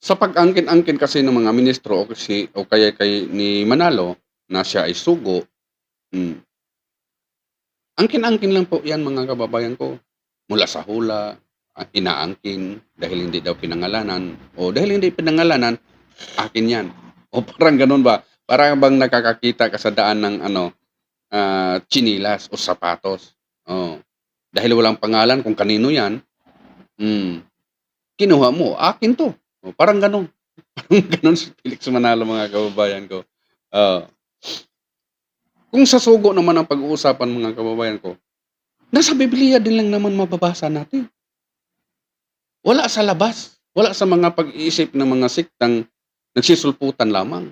Sa pag-angkin-angkin kasi ng mga ministro o kaya kay ni Manalo na siya ay sugo, hmm, angkin-angkin lang po 'yan mga kababayan ko. Mula sa hula, inaangkin dahil hindi daw pinangalanan o dahil hindi pinangalanan, akin 'yan. O parang gano'n ba? Para bang nakakakita ka sa daan ng ano, tsinelas o sapatos, oo. Dahil walang pangalan kung kanino 'yan, hmm, kinuha mo, "Akin 'to." Oh, parang gano'n. Parang gano'n si Felix Manalo mga kababayan ko, oo. Kung sa sugo naman ang pag-uusapan mga kababayan ko, nasa Bibliya din lang naman mababasa natin. Wala sa labas, wala sa mga pag-iisip ng mga sektang nagsisulputan lamang.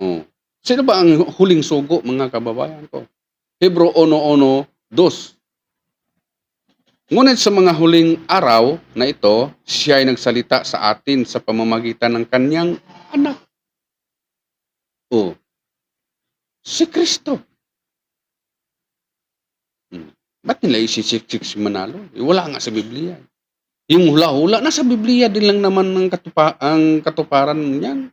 Oh, sino ba ang huling sugo mga kababayan ko? Hebreo 1:1-2. Ngunit sa mga huling araw na ito, siya ay nagsalita sa atin sa pamamagitan ng kanyang anak. Oh, si Kristo. Hmm. Ba't nila isisiksik si Manalo? Eh, wala nga sa Biblia. Yung hula-hula, nasa Biblia din lang naman ang katuparan niyan.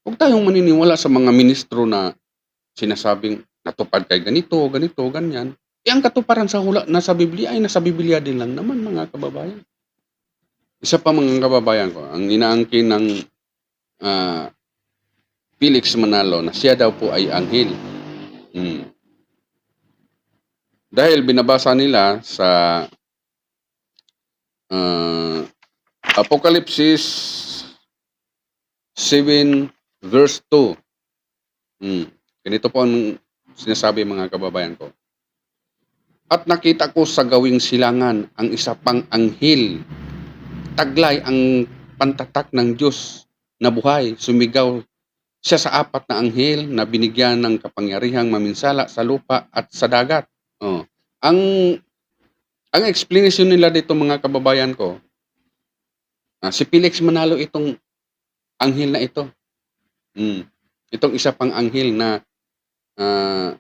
Huwag tayong maniniwala sa mga ministro na sinasabing natupad kay ganito, ganito, ganyan. Eh, ang katuparan sa hula nasa Biblia ay nasa Biblia din lang naman mga kababayan. Isa pa mga kababayan ko, ang inaangkin ng ah, Felix Manalo na siya daw po ay anghel. Hmm. Dahil binabasa nila sa ah, Apokalipsis 7 verse 2. Ganito po ang sinasabi mga kababayan ko. At nakita ko sa gawing silangan ang isa pang anghel. Taglay ang pantatak ng Diyos na buhay. Sumigaw siya sa apat na anghel na binigyan ng kapangyarihang maminsala sa lupa at sa dagat. Oh. Ang ang explanation nila dito mga kababayan ko, si Felix Manalo itong anghel na ito. Itong isa pang anghel na ah,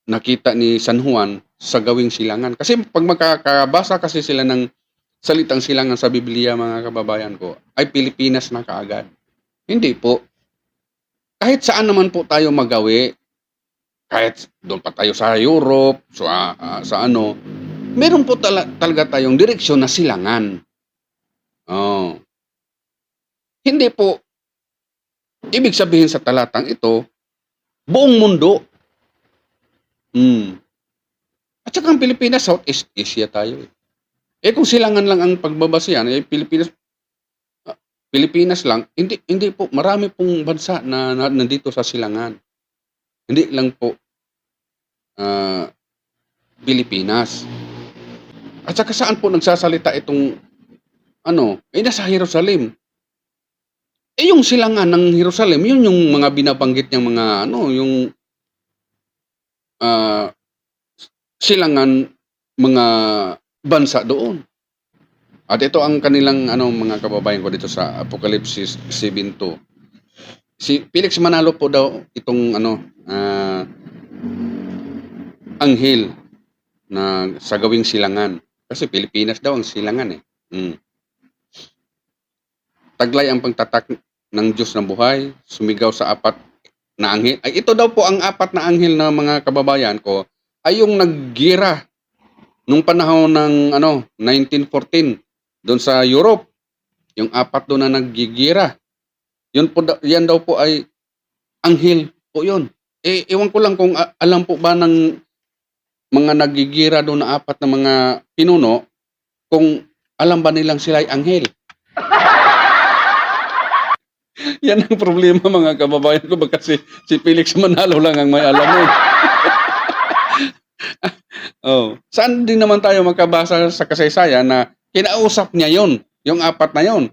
nakita ni San Juan sa gawing silangan. Kasi pag magkakabasa kasi sila ng salitang silangan sa Biblia mga kababayan ko, ay Pilipinas na kaagad. Hindi po. Kahit saan naman po tayo magawi, kahit doon pa tayo sa Europe, sa ano, meron po talaga tayong direksyon na silangan. Oh. Hindi po, ibig sabihin sa talatang ito, buong mundo. At saka ang Pilipinas, Southeast Asia tayo. Eh kung silangan lang ang pagbabasihan, eh Pilipinas lang, hindi po, marami pong bansa na nandito sa silangan. Hindi lang po Pilipinas. At saka saan po nagsasalita itong nasa Jerusalem. Eh yung silangan ng Jerusalem, yun yung mga binabanggit niyang mga yung silangan mga bansa doon. At ito ang kanilang mga kababayan ko dito sa Apokalipsis 7:2. Si Felix Manalo po daw itong anghel na sa gawing silangan. Kasi Pilipinas daw ang silangan eh. Taglay ang pagtatak ng Diyos ng buhay, sumigaw sa apat na anghel. Ay ito daw po ang apat na anghel na mga kababayan ko ay yung naggira nung panahon ng 1914 doon sa Europe. Yung apat doon na naggigira. Yan daw po ay anghel po yun. Eh, ewan ko lang kung alam po ba ng mga nagigira doon na apat na mga pinuno kung alam ba nilang sila ay anghel. Yan ang problema mga kababayan ko kasi si Felix Manalo lang ang may alam nun. Saan din naman tayo magkabasa sa kasaysayan na kinausap niya yon, yung apat na yon.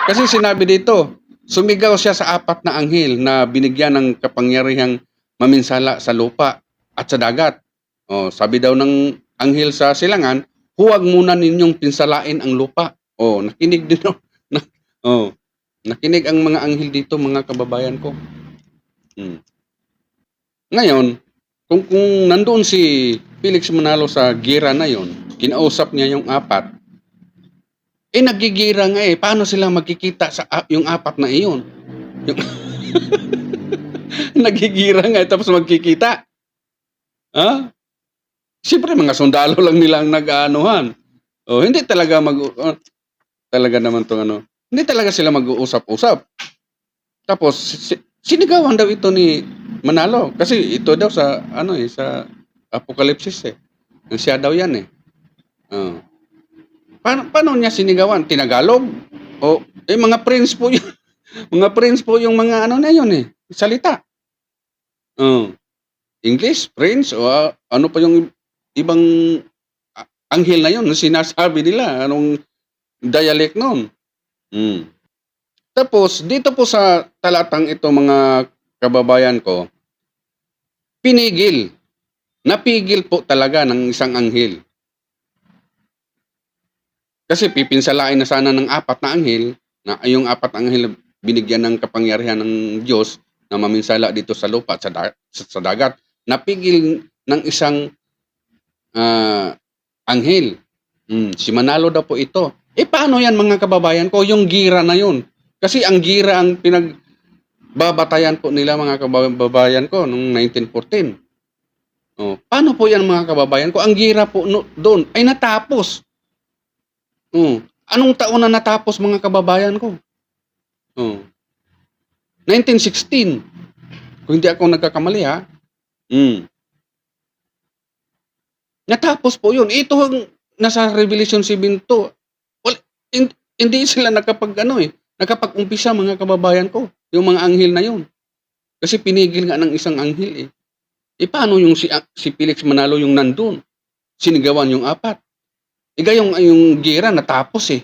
Kasi sinabi dito, sumigaw siya sa apat na anghel na binigyan ng kapangyarihang maminsala sa lupa at sa dagat. Sabi daw ng anghel sa silangan, huwag muna ninyong pinsalain ang lupa. Nakinig din. Nakinig ang mga anghel dito mga kababayan ko. Ngayon, kung nandoon si Felix Manalo sa gira na yon, kinausap niya yung apat, nagigira nga paano sila magkikita sa yung apat na iyon? Yung nagigira nga tapos magkikita. Ha? Siyempre mga sundalo lang nila ang nag-aanuhan. Hindi talaga talaga naman 'tong ano, hindi talaga sila mag-uusap-usap. Tapos sinigawan daw ito ni Manalo kasi ito daw sa ano sa Apokalipsis siya daw yan Oh. Paano niya sinigawan? Tinagalog? Mga friends po yun. Mga friends po yung mga ano na yun salita. English, French, ano pa yung ibang anghel na yun na sinasabi nila, anong dialect nun. Tapos, dito po sa talatang ito mga kababayan ko, napigil po talaga ng isang anghel. Kasi pipinsalain na sana ng apat na anghel, na yung apat na anghel binigyan ng kapangyarihan ng Diyos na maminsala dito sa lupa at sa dagat. Napigil ng isang anghel. Si Manalo daw po ito. Paano yan mga kababayan ko? Yung gira na yun. Kasi ang gira ang pinagbabatayan po nila mga kababayan ko noong 1914. Paano po yan mga kababayan ko? Ang gira po doon ay natapos. Anong taon na natapos mga kababayan ko? 1916. Kung hindi ako nagkakamali Natapos po yun. Ito ang nasa Revelation 7:2. Well, hindi sila nakapag-umpisa mga kababayan ko. Yung mga anghel na yun. Kasi pinigil nga ng isang anghel paano yung si Felix Manalo yung nandun? Sinigawan yung apat. Yung gira natapos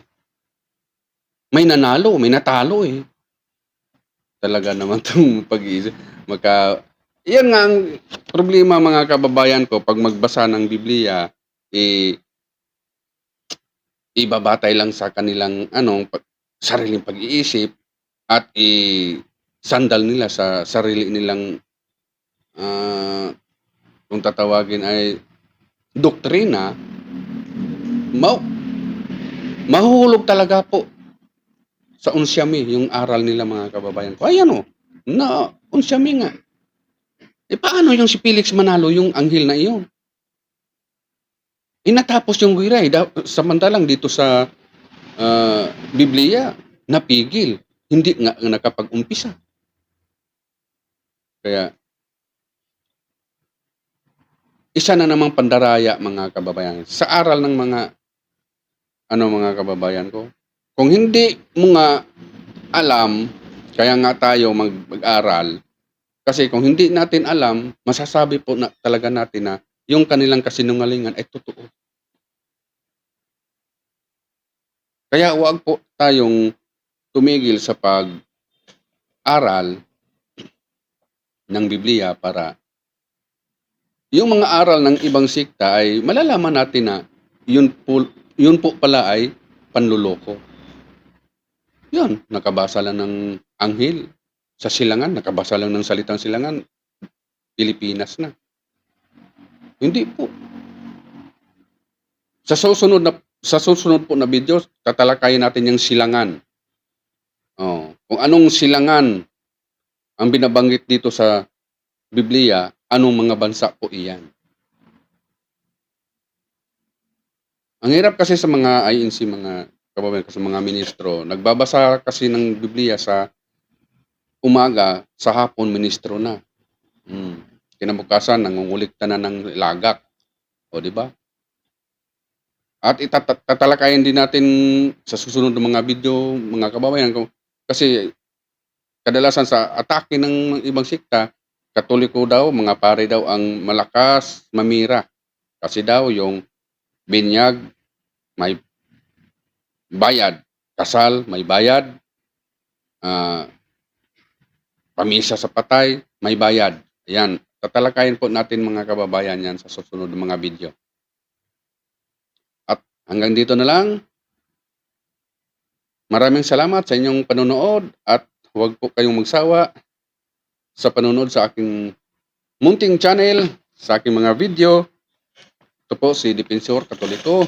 May nanalo, may natalo Talaga naman itong pag-iisip. Yan nga ang problema mga kababayan ko pag magbasa ng Biblia, ibabatay lang sa kanilang sariling pag-iisip at sandal nila sa sarili nilang kung tatawagin ay doktrina, mahuhulog talaga po sa unsyami yung aral nila mga kababayan ko. Ayan na unsyami nga. Paano yung si Felix Manalo yung anghel na iyon? Natapos yung guira samantalang dito sa Biblia, napigil. Hindi nga nakapag-umpisa. Kaya, isa na namang pandaraya mga kababayan. Sa aral ng mga kababayan ko, kung hindi mo nga alam, kaya nga tayo mag-aral, kasi kung hindi natin alam, masasabi po talaga natin na yung kanilang kasinungalingan ay totoo. Kaya huwag po tayong tumigil sa pag-aral ng Biblia para yung mga aral ng ibang sikta ay malalaman natin na yun po pala ay panluloko. Yun, nakabasa lang ng anghel sa silangan, nakabasa lang ng salitang silangan, Pilipinas na. Hindi po. Sa susunod po na video, tatalakayin natin yung silangan. Kung anong silangan ang binabanggit dito sa Biblia, anong mga bansa po iyan. Ang hirap kasi sa mga INC, mga kababayan, sa mga ministro, nagbabasa kasi ng Biblia sa umaga, sa hapon, ministro na. Kinabukasan, nangungulikta na ng lagak. Di ba? At tatalakayin din natin sa susunod ng mga video, mga kababayan, kasi kadalasan sa atake ng ibang sikta, Katoliko daw, mga pare daw ang malakas mamira. Kasi daw yung binyag, may bayad. Kasal, may bayad. Pamisa sa patay, may bayad. Ayan, tatalakayin po natin mga kababayan yan sa susunod ng mga video. At hanggang dito na lang. Maraming salamat sa inyong panonood at huwag po kayong magsawa sa panonood sa aking munting channel, sa aking mga video. Ito po si Dipensyor Katoliko.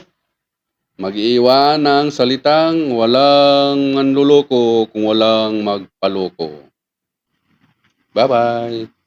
Mag-iiwan ng salitang walang manluloko kung walang magpaloko. Bye-bye.